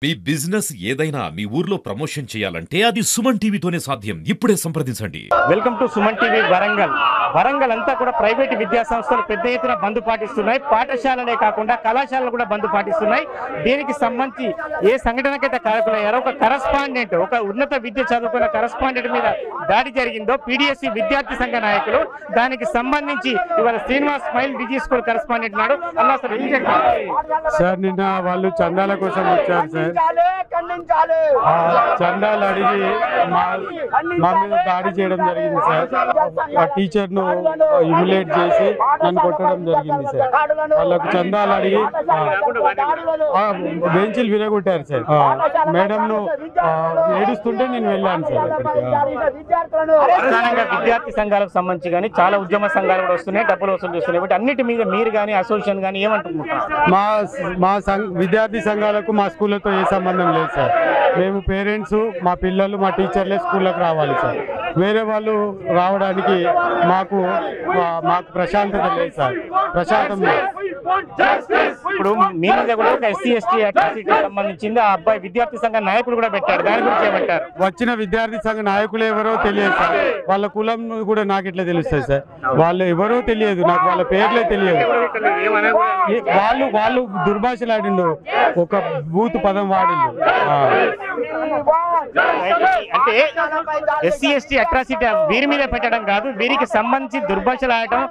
మీ business ఏదైనా మీ ఊర్లో promotion చేయాలంటే అది సుమన్ టీవీతోనే సాధ్యం. ఇప్పుడే సంప్రదించండి. Welcome to Suman TV Warangal. Warangal అంతా కూడా ప్రైవేట్ విద్యా సంస్థలు పెద్ద ఎత్తున బంద్ పాటిస్తున్నాయి. పాఠశాలలే కాకుండా కళాశాలలు కూడా బంద్ పాటిస్తున్నాయి. దీనికి సంబంధించి ఏ సంఘటనకైతే కారకులయ్యారో ఒక కరస్పాండెంట్, ఒక ఉన్నత విద్య చదువుకున్న కరస్పాండెంట్ మీద దాడి జరిగిందో పీడీఎస్సీ విద్యార్థి సంఘ నాయకులు, దానికి సంబంధించి ఇవాళ Srinivas smile digi school correspondent నాడు అలా సార్ నిన్న వాళ్ళు చందాల కోసం వచ్చారు సార్. చందాలు అడిగి మా మీద దాడి చేయడం జరిగింది సార్. ఆ టీచర్ ను హ్యూమిలేట్ చేసి నన్ను కొట్టడం జరిగింది సార్. వాళ్ళకు చందాలు అడిగి బెంచీలు విరగొట్టారు సార్. మేడం ను ఏడుస్తుంటే నేను వెళ్ళాను సార్ అక్కడికి. విద్యార్థి సంఘాలకు సంబంధించి కానీ చాలా ఉద్యమ సంఘాలు కూడా వస్తున్నాయి, డబ్బులు వసూలు చేస్తున్నాయి. బట్ అన్నిటి మీద మీరు కానీ అసోసియేషన్ కానీ ఏమంటున్నారు? మా విద్యార్థి సంఘాలకు మా స్కూళ్ళతో ఏ సంబంధం లేదు సార్. మేము పేరెంట్స్, మా పిల్లలు, మా టీచర్లే స్కూళ్ళకి రావాలి సార్. వేరే వాళ్ళు రావడానికి మాకు ప్రశాంతత లేదు సార్. ప్రశాంతం లేదు. ఇప్పుడు మీ మీద కూడా ఒక ఎస్సీ ఎస్టీ అట్రాసిటీకి సంబంధించింది ఆ అబ్బాయి విద్యార్థి సంఘ నాయకులు కూడా పెట్టారు. దాని గురించి ఏమంటారు? వచ్చిన విద్యార్థి సంఘ నాయకులు ఎవరో తెలియదు సార్. వాళ్ళ కులం కూడా నాకు ఎట్లా తెలుస్తుంది సార్? వాళ్ళు ఎవరో తెలియదు నాకు, వాళ్ళ పేర్లే తెలియదు. వాళ్ళు దుర్భాషలాడిండు, ఒక బూత్ పదం వాడిండు. అంటే ఎస్సీ ఎస్టీ అట్రాసిటీ వీరి మీద పెట్టడం కాదు, వీరికి సంబంధించి దుర్భాషలాడటం,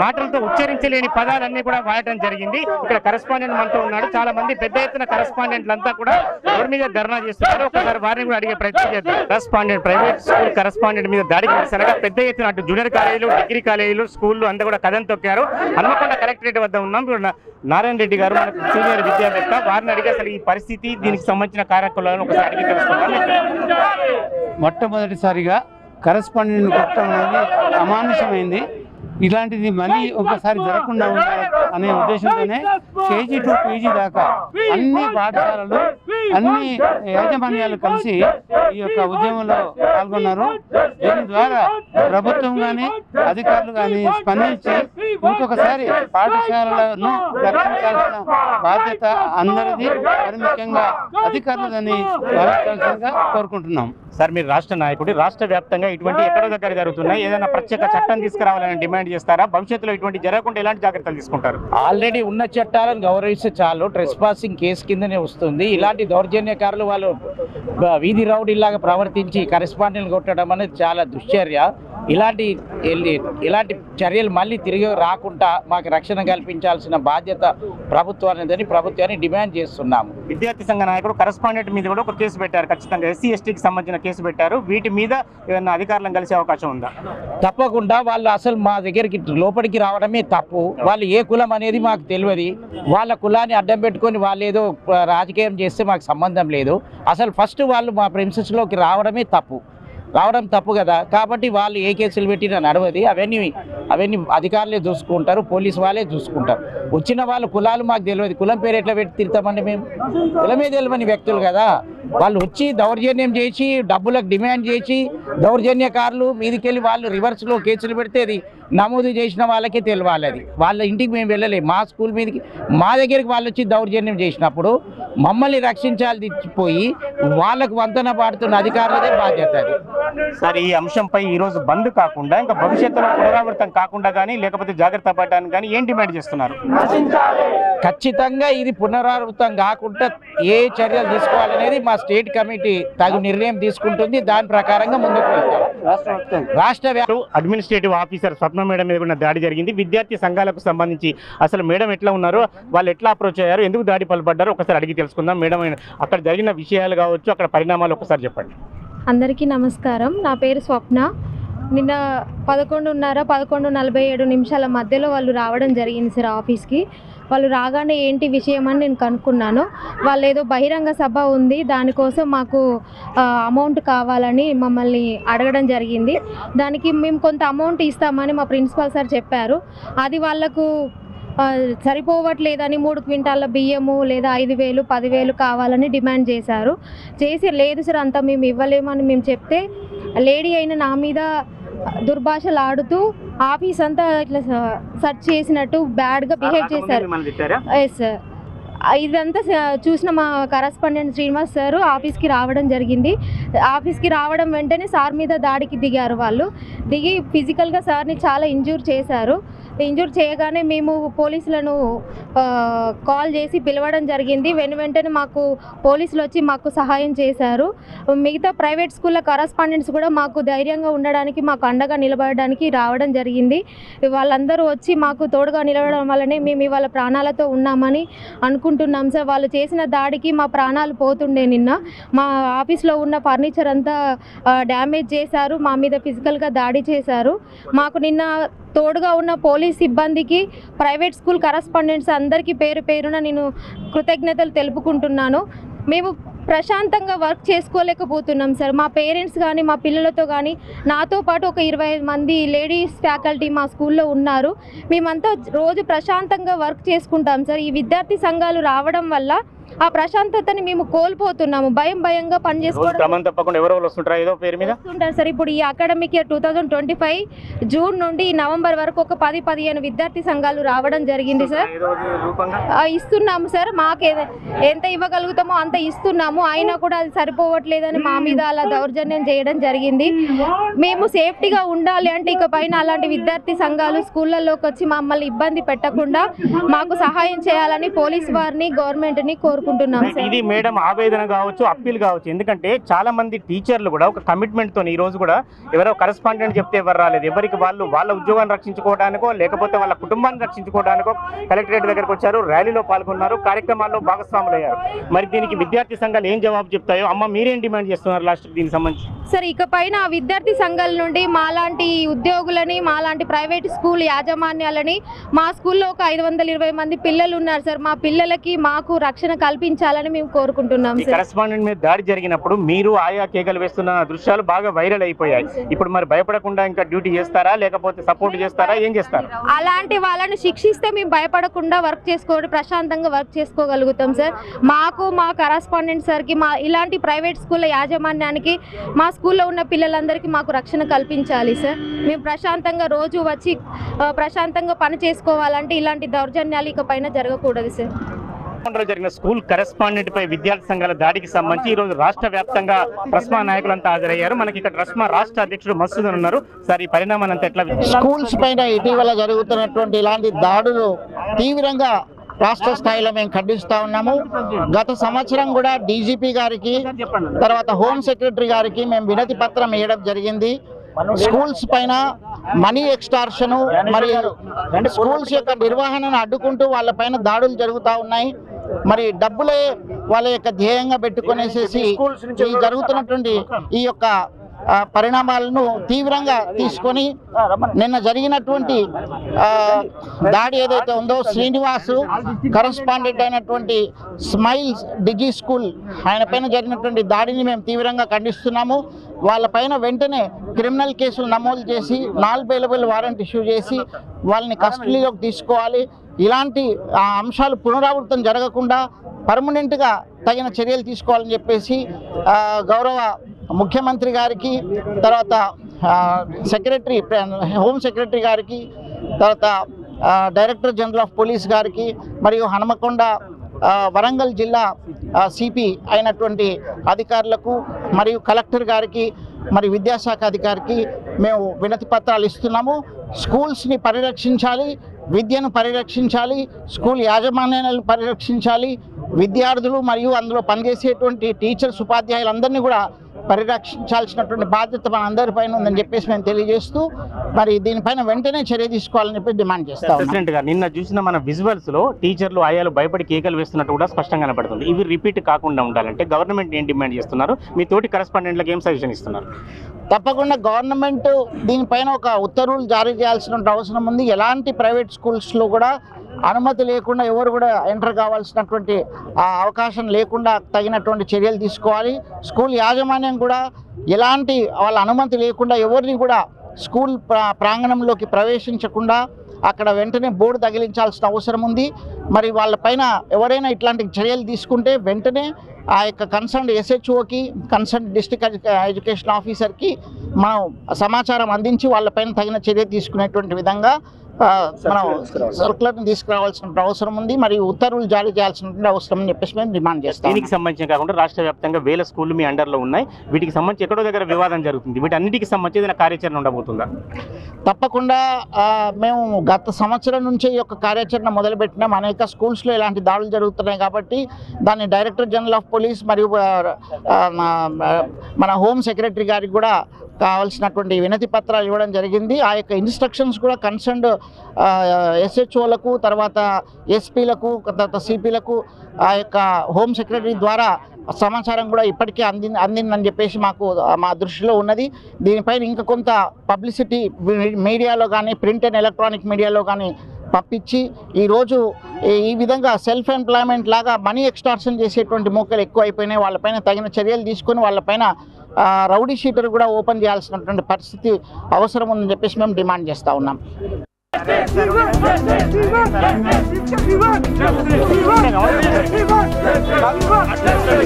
మాటలతో ఉచ్చరించలేని పదాలన్నీ కూడా వాడటం జరిగింది. ఇక్కడ కరెస్పాండెంట్ మనతో ఉన్నాడు. చాలా మంది పెద్ద ఎత్తున కరెస్పాండెంట్లంతా కూడా రోడ్డు మీద ధర్నా చేస్తున్నారు. ఒకసారి వారిని కూడా అడిగే ప్రయత్నం చేద్దాం. కరెస్పాండెంట్, ప్రైవేట్ స్కూల్ కరెస్పాండెంట్ మీద దాడికి చేశారగా పెద్ద ఎత్తున అటు జూనియర్ కాలేజీలు, డిగ్రీ కాలేజీలు, స్కూళ్ళు అంతా కూడా కథం తొక్కారు. హన్మకొండ కలెక్టరేట్ వద్ద ఉన్నాం. నారాయణ రెడ్డి గారు మనకు సీనియర్ విద్యావేత్త, వారిని అడిగి అసలు ఈ పరిస్థితి, దీనికి సంబంధించిన కార్యక్రమాలను ఒకసారి అడిగి తెలుసుకుంటాం. మొట్టమొదటిసారిగా కరెస్పాండెంట్ కొట్టడం అనేది అమానుషమైంది. ఇలాంటిది మళ్ళీ ఒకసారి జరగకుండా ఉండాలి అనే ఉద్దేశంతోనే కేజీ టు పీజీ దాకా అన్ని పాఠశాలలు, అన్ని యాజమాన్యాలు కలిసి ఈ యొక్క ఉద్యమంలో పాల్గొన్నారు. దీని ద్వారా ప్రభుత్వం కానీ అధికారులు కానీ స్పందించి ఇంకొకసారి పాఠశాలలను రక్షించాల్సిన బాధ్యత అందరిది, మరి ముఖ్యంగా అధికారులని భావించాల్సిందిగా కోరుకుంటున్నాం. సార్, మీరు రాష్ట్ర నాయకుడు, రాష్ట్ర వ్యాప్తంగా ఇటువంటి ఎక్కడో దగ్గర జరుగుతున్నాయి, ఏదైనా ప్రత్యేక చట్టం తీసుకురావాలని డిమాండ్ చేస్తారా? భవిష్యత్తులో ఇటువంటి జరగకుండా ఎలాంటి జాగ్రత్తలు తీసుకుంటారు? ఆల్రెడీ ఉన్న చట్టాలను గౌరవిస్తే చాలు. ట్రెస్ పాసింగ్ కేసు కిందనే వస్తుంది. ఇలాంటి దౌర్జన్యకారులు వాళ్ళు వీధి రౌడీలాగా ప్రవర్తించి కరెస్పాండెంట్ కొట్టడం అనేది చాలా దుశ్చర్య. ఇలాంటి చర్యలు మళ్ళీ తిరిగి రాకుండా మాకు రక్షణ కల్పించాల్సిన బాధ్యత ప్రభుత్వాన్ని డిమాండ్ చేస్తున్నాము. విద్యార్థి సంఘ నాయకుడు కరెస్పాండెంట్ మీద కూడా ఒక కేసు పెట్టారు. ఖచ్చితంగా ఎస్సీ ఎస్టీకి సంబంధించిన కేసు పెట్టారు. వీటి మీద ఏమైనా అధికారులను కలిసే అవకాశం ఉందా? తప్పకుండా. వాళ్ళు అసలు మా దగ్గరికి లోపలికి రావడమే తప్పు. వాళ్ళు ఏ కులం అనేది మాకు తెలియదు. వాళ్ళ కులాన్ని అడ్డం పెట్టుకొని వాళ్ళు ఏదో రాజకీయం చేస్తే మాకు సంబంధం లేదు. అసలు ఫస్ట్ వాళ్ళు మా ప్రిన్సెస్లోకి రావడం తప్పు కదా. కాబట్టి వాళ్ళు ఏ కేసులు పెట్టినా నడవది. అవన్నీ అధికారులే చూసుకుంటారు, పోలీసు వాళ్ళే చూసుకుంటారు. వచ్చిన వాళ్ళు కులాలు మాకు తెలియదు. కులం పేరు ఎట్లా పెట్టి తిడతామండి? మేము కులమే తెలియని వ్యక్తులు కదా. వాళ్ళు వచ్చి దౌర్జన్యం చేసి, డబ్బులకు డిమాండ్ చేసి, దౌర్జన్యకారులు మీదికెళ్ళి వాళ్ళు రివర్స్లో కేసులు పెడితే అది నమోదు చేసిన వాళ్ళకే తెలియాలి. అది వాళ్ళ ఇంటికి మేము వెళ్ళలేము. మా స్కూల్ మీదకి, మా దగ్గరికి వాళ్ళు వచ్చి దౌర్జన్యం చేసినప్పుడు మమ్మల్ని రక్షించాలి పోయి వాళ్ళకు వంతన పాడుతున్న అధికారులదే బాధ్యత అది. సార్, ఈ అంశంపై ఈరోజు బంద్ కాకుండా ఇంకా భవిష్యత్తులో పునరావృతం కాకుండా కానీ, లేకపోతే జాగ్రత్త పడడానికి కానీ ఏం డిమాండ్ చేస్తున్నారు? ఖచ్చితంగా ఇది పునరావృతం కాకుండా ఏ చర్యలు తీసుకోవాలనేది మా స్టేట్ కమిటీ తగు నిర్ణయం తీసుకుంటుంది. దాని ప్రకారంగా ముందుకు వెళ్తాం. రాష్ట్ర అడ్మినిస్ట్రేటివ్ ఆఫీసర్ స్వప్న మేడం మీద కూడా దాడి జరిగింది. విద్యార్థి సంఘాలకు సంబంధించి అసలు మేడం ఎట్లా ఉన్నారు, వాళ్ళు ఎట్లా అప్రోచ్ అయ్యారు, ఎందుకు దాడి పాల్పడ్డారు ఒకసారి అడిగి తెలుసుకుందాం. మేడం, అక్కడ జరిగిన విషయాలు కావచ్చు, అక్కడ పరిణామాలు ఒకసారి చెప్పండి. అందరికీ నమస్కారం. నా పేరు స్వప్న. నిన్న 11:47 మధ్యలో వాళ్ళు రావడం జరిగింది సార్ ఆఫీస్కి. వాళ్ళు రాగానే ఏంటి విషయం అని నేను కనుక్కున్నాను. వాళ్ళు ఏదో బహిరంగ సభ ఉంది, దానికోసం మాకు అమౌంట్ కావాలని మమ్మల్ని అడగడం జరిగింది. దానికి మేము కొంత అమౌంట్ ఇస్తామని మా ప్రిన్సిపాల్ సార్ చెప్పారు. అది వాళ్ళకు సరిపోవట్లేదని 3 క్వింటాల బియ్యము లేదా 5,000, 10,000 కావాలని డిమాండ్ చేశారు. లేదు సార్, అంతా మేము ఇవ్వలేమని మేము చెప్తే లేడీ అయిన నా మీద దుర్భాషలు ఆడుతూ ఆఫీస్ అంతా ఇట్లా సర్చ్ చేసినట్టు బ్యాడ్గా బిహేవ్ చేశారు. Yes sir. ఇదంతా చూసిన మా కరస్పాండెంట్ శ్రీనివాస్ సార్ ఆఫీస్కి రావడం జరిగింది. ఆఫీస్కి రావడం వెంటనే సార్ మీద దాడికి దిగారు. వాళ్ళు దిగి ఫిజికల్గా సార్ని చాలా ఇంజూర్ చేశారు. ఇంజూర్ చేయగానే మేము పోలీసులను కాల్ చేసి పిలవడం జరిగింది. వెంటనే మాకు పోలీసులు వచ్చి మాకు సహాయం చేశారు. మిగతా ప్రైవేట్ స్కూళ్ళ కరస్పాండెంట్స్ కూడా మాకు ధైర్యంగా ఉండడానికి, మాకు అండగా నిలబడడానికి రావడం జరిగింది. వాళ్ళందరూ వచ్చి మాకు తోడుగా నిలబడడం వల్లనే మేము ఇవాళ ప్రాణాలతో ఉన్నామని అనుకుంటున్నాం సార్. వాళ్ళు చేసిన దాడికి మా ప్రాణాలు పోతుండే. నిన్న మా ఆఫీస్లో ఉన్న ఫర్నిచర్ అంతా డ్యామేజ్ చేశారు, మా మీద ఫిజికల్గా దాడి చేశారు. మాకు నిన్న తోడుగా ఉన్న పోలీస్ సిబ్బందికి, ప్రైవేట్ స్కూల్ కరస్పాండెంట్స్ అందరికీ పేరు పేరున నేను కృతజ్ఞతలు తెలుపుకుంటున్నాను. మేము ప్రశాంతంగా వర్క్ చేసుకోలేకపోతున్నాం సార్. మా పేరెంట్స్ కానీ, మా పిల్లలతో కానీ, నాతో పాటు ఒక 25 మంది లేడీస్ ఫ్యాకల్టీ మా స్కూల్లో ఉన్నారు. మేమంతా రోజు ప్రశాంతంగా వర్క్ చేసుకుంటాం సార్. ఈ విద్యార్థి సంఘాలు రావడం వల్ల ఆ ప్రశాంతతని మేము కోల్పోతున్నాము. భయంగా పనిచేసుకోవడం తప్పకుండా ఎవరో వస్తుంటారు ఏదో పేరు మీద వస్తుంటారు సార్. ఇప్పుడు ఈ అకాడమిక్ ఇయర్ 2025 జూన్ నుండి నవంబర్ వరకు ఒక 10-15 విద్యార్థి సంఘాలు రావడం జరిగింది సార్. ఇస్తున్నాము సార్. మాకు ఎంత ఇవ్వగలుగుతామో అంత ఇస్తున్నాము. అయినా కూడా అది సరిపోవట్లేదని మా మీద అలా దౌర్జన్యం చేయడం జరిగింది. మేము సేఫ్టీగా ఉండాలి అంటే ఇక పైన అలాంటి విద్యార్థి సంఘాలు స్కూళ్ళలోకి వచ్చి మమ్మల్ని ఇబ్బంది పెట్టకుండా మాకు సహాయం చేయాలని పోలీస్ వారిని, గవర్నమెంట్ని కోరుకుంటున్నాం. ఇది మేడం ఆవేదన కావచ్చు, అప్పీల్ కావచ్చు. ఎందుకంటే చాలా మంది టీచర్లు కూడా ఒక కమిట్మెంట్ తో ఈ రోజు కూడా ఎవరో కరెస్పాండెంట్ చెప్తే ఎవరు రాలేదు. ఎవరికి వాళ్ళు వాళ్ళ ఉద్యోగాన్ని రక్షించుకోవడానికో లేకపోతే వాళ్ళ కుటుంబాన్ని రక్షించుకోవడానికో కలెక్టరేట్ దగ్గరకు వచ్చారు, ర్యాలీలో పాల్గొన్నారు, కార్యక్రమాల్లో భాగస్వాములు అయ్యారు. మరి దీనికి విద్యార్థి సంఘాలు ఏం జవాబు చెప్తాయో, అమ్మ మీరేం డిమాండ్ చేస్తున్నారు లాస్ట్ దీనికి సంబంధించి? సార్, ఇక పైన విద్యార్థి సంఘాల నుండి మాలాంటి ఉద్యోగులని, మాలాంటి ప్రైవేట్ స్కూల్ యాజమాన్యాలని, మా స్కూల్లో ఒక 520 మంది పిల్లలు ఉన్నారు సార్. మా పిల్లలకి మాకు రక్షణ కల్పించాలని మేము కోరుకుంటున్నాం సార్. కరెస్పాండెంట్ మీద దాడి జరిగినప్పుడు మీరు ఆయా కేకలు వేస్తున్న దృశ్యాలు బాగా వైరల్ అయిపోయాయి. ఇప్పుడు మరి భయపడకుండా ఇంకా డ్యూటీ చేస్తారా, లేకపోతే సపోర్ట్ చేస్తారా, ఏం చేస్తారు? అలాంటి వాళ్ళని శిక్షిస్తే మేము భయపడకుండా వర్క్ చేసుకోవడం, ప్రశాంతంగా వర్క్ చేసుకోగలుగుతాం సార్. మాకు, మా కరెస్పాండెంట్ సార్కి, మా ఇలాంటి ప్రైవేట్ స్కూళ్ళ యాజమాన్యానికి, మా స్కూల్లో ఉన్న పిల్లలందరికీ మాకు రక్షణ కల్పించాలి సార్. మేము ప్రశాంతంగా రోజు వచ్చి ప్రశాంతంగా పని చేసుకోవాలంటే ఇలాంటి దౌర్జన్యాలు ఇక పైన జరగకూడదు సార్. జరిగిన స్కూల్ కరెస్పాండెంట్ పై విద్యార్థి సంఘాల దాడికి సంబంధించి ఈ రోజు రాష్ట్ర వ్యాప్తంగా ట్రస్మా నాయకులంతా హాజరయ్యారు. మనకి ఇక్కడ ట్రస్మా రాష్ట్ర అధ్యక్షుడు మసూద్ ఉన్నారు. సార్, ఈ పరిణామాన్ని అంతా ఎట్లా? స్కూల్స్ పైన ఇటీవల జరుగుతున్నటువంటి ఇలాంటి దాడులు తీవ్రంగా రాష్ట్ర స్థాయిలో మేము ఖండిస్తూ ఉన్నాము. గత సంవత్సరం కూడా డీజీపీ గారికి, తర్వాత హోమ్ సెక్రటరీ గారికి మేము వినతి పత్రం వేయడం జరిగింది. స్కూల్స్ పైన మనీ ఎక్స్టార్షను మరియు స్కూల్స్ యొక్క నిర్వహణను అడ్డుకుంటూ వాళ్ళ పైన దాడులు జరుగుతూ ఉన్నాయి. మరి డబ్బులే వాళ్ళ యొక్క ధ్యేయంగా పెట్టుకునేసేసి ఈ జరుగుతున్నటువంటి ఈ యొక్క పరిణామాలను తీవ్రంగా తీసుకొని నిన్న జరిగినటువంటి దాడి ఏదైతే ఉందో, శ్రీనివాసు కరస్పాండెంట్ అయినటువంటి స్మైల్స్ డిజీ స్కూల్ ఆయన పైన జరిగినటువంటి దాడిని మేము తీవ్రంగా ఖండిస్తున్నాము. వాళ్ళపైన వెంటనే క్రిమినల్ కేసులు నమోదు చేసి నాన్ బెయిలబుల్ వారెంట్ ఇష్యూ చేసి వాళ్ళని కస్టడీలోకి తీసుకోవాలి. ఇలాంటి అంశాలు పునరావృతం జరగకుండా పర్మనెంట్గా తగిన చర్యలు తీసుకోవాలని చెప్పేసి గౌరవ ముఖ్యమంత్రి గారికి, తర్వాత సెక్రటరీ, హోమ్ సెక్రటరీ గారికి, తర్వాత డైరెక్టర్ జనరల్ ఆఫ్ పోలీస్ గారికి, మరియు హనుమకొండ వరంగల్ జిల్లా సిపి అయినటువంటి అధికారులకు, మరియు కలెక్టర్ గారికి, మరి విద్యాశాఖ అధికారికి మేము వినతి పత్రాలు ఇస్తున్నాము. స్కూల్స్ని పరిరక్షించాలి, విద్యను పరిరక్షించాలి, స్కూల్ యాజమాన్యాలను పరిరక్షించాలి, విద్యార్థులు మరియు అందులో పనిచేసేటువంటి టీచర్స్, ఉపాధ్యాయులందరినీ కూడా పరిరక్షించాల్సినటువంటి బాధ్యత మన అందరిపైన ఉందని చెప్పేసి మేము తెలియజేస్తూ మరి దీనిపైన వెంటనే చర్య తీసుకోవాలని చెప్పి డిమాండ్ చేస్తాం. ప్రెసిడెంట్ గారు, నిన్న చూసిన మన విజువల్స్ లో టీచర్లు ఆయాలు భయపడి కేకలు వేస్తున్నట్టు కూడా స్పష్టంగా కనపడుతుంది. ఇవి రిపీట్ కాకుండా ఉండాలంటే గవర్నమెంట్ ఏం డిమాండ్ చేస్తున్నారు? మీ తోటి కరెస్పాండెంట్లకు ఏం సజెషన్ ఇస్తున్నారు? తప్పకుండా గవర్నమెంట్ దీనిపైన ఒక ఉత్తర్వులు జారీ చేయాల్సిన అవసరం ఉంది. ఎలాంటి ప్రైవేట్ స్కూల్స్లో కూడా అనుమతి లేకుండా ఎవరు కూడా ఎంటర్ కావాల్సినటువంటి అవకాశం లేకుండా తగినటువంటి చర్యలు తీసుకోవాలి. స్కూల్ యాజమాన్యం కూడా ఎలాంటి వాళ్ళ అనుమతి లేకుండా ఎవరిని కూడా స్కూల్ ప్రాంగణంలోకి ప్రవేశించకుండా అక్కడ వెంటనే బోర్డు తగిలించాల్సిన అవసరం ఉంది. మరి వాళ్ళపైన ఎవరైనా ఇట్లాంటి చర్యలు తీసుకుంటే వెంటనే ఆ యొక్క కన్సర్న్ SHOకి, కన్సర్న్ డిస్ట్రిక్ట్ ఎడ్యుకేషన్ ఆఫీసర్కి మనం సమాచారం అందించి వాళ్ళపైన తగిన చర్య తీసుకునేటువంటి విధంగా మనం సర్కులర్ని తీసుకురావాల్సిన అవసరం ఉంది, మరియు ఉత్తర్వులు జారీ చేయాల్సిన అవసరం అని చెప్పేసి మేము డిమాండ్ చేస్తాం. దీనికి సంబంధించి కాకుండా రాష్ట్ర వ్యాప్తంగా వేల స్కూళ్ళు మీ అండర్లో ఉన్నాయి. వీటికి సంబంధించి ఎక్కడో దగ్గర వివాదం జరుగుతుంది. వీటన్నిటికి సంబంధించి ఏదైనా కార్యాచరణ ఉండబోతుందా? తప్పకుండా మేము గత సంవత్సరం నుంచే ఈ యొక్క కార్యాచరణ మొదలుపెట్టినాం. అనేక స్కూల్స్లో ఇలాంటి దాడులు జరుగుతున్నాయి కాబట్టి దాన్ని డైరెక్టర్ జనరల్ ఆఫ్ పోలీస్ మరియు మన హోమ్ సెక్రటరీ గారికి కూడా కావాల్సినటువంటి వినతి పత్రాలు ఇవ్వడం జరిగింది. ఆ యొక్క ఇన్స్ట్రక్షన్స్ కూడా కన్సర్న్డ్ SHOలకు, తర్వాత ఎస్పీలకు, తర్వాత సిపిలకు ఆ యొక్క హోమ్ సెక్రటరీ ద్వారా సమాచారం కూడా ఇప్పటికే అందిందని చెప్పేసి మా దృష్టిలో ఉన్నది. దీనిపైన ఇంకా కొంత పబ్లిసిటీ మీడియాలో కానీ, ప్రింట్ అండ్ ఎలక్ట్రానిక్ మీడియాలో కానీ పంపించి ఈరోజు ఈ విధంగా సెల్ఫ్ ఎంప్లాయ్మెంట్ లాగా మనీ ఎక్స్టార్షన్ చేసేటువంటి మోకలు ఎక్కువ అయిపోయినాయి. వాళ్ళపైన తగిన చర్యలు తీసుకొని వాళ్ళపైన రౌడీ షీటర్ కూడా ఓపెన్ చేయాల్సినటువంటి పరిస్థితి అవసరం ఉందని చెప్పేసి మేము డిమాండ్ చేస్తూ ఉన్నాం.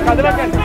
కదలకండి.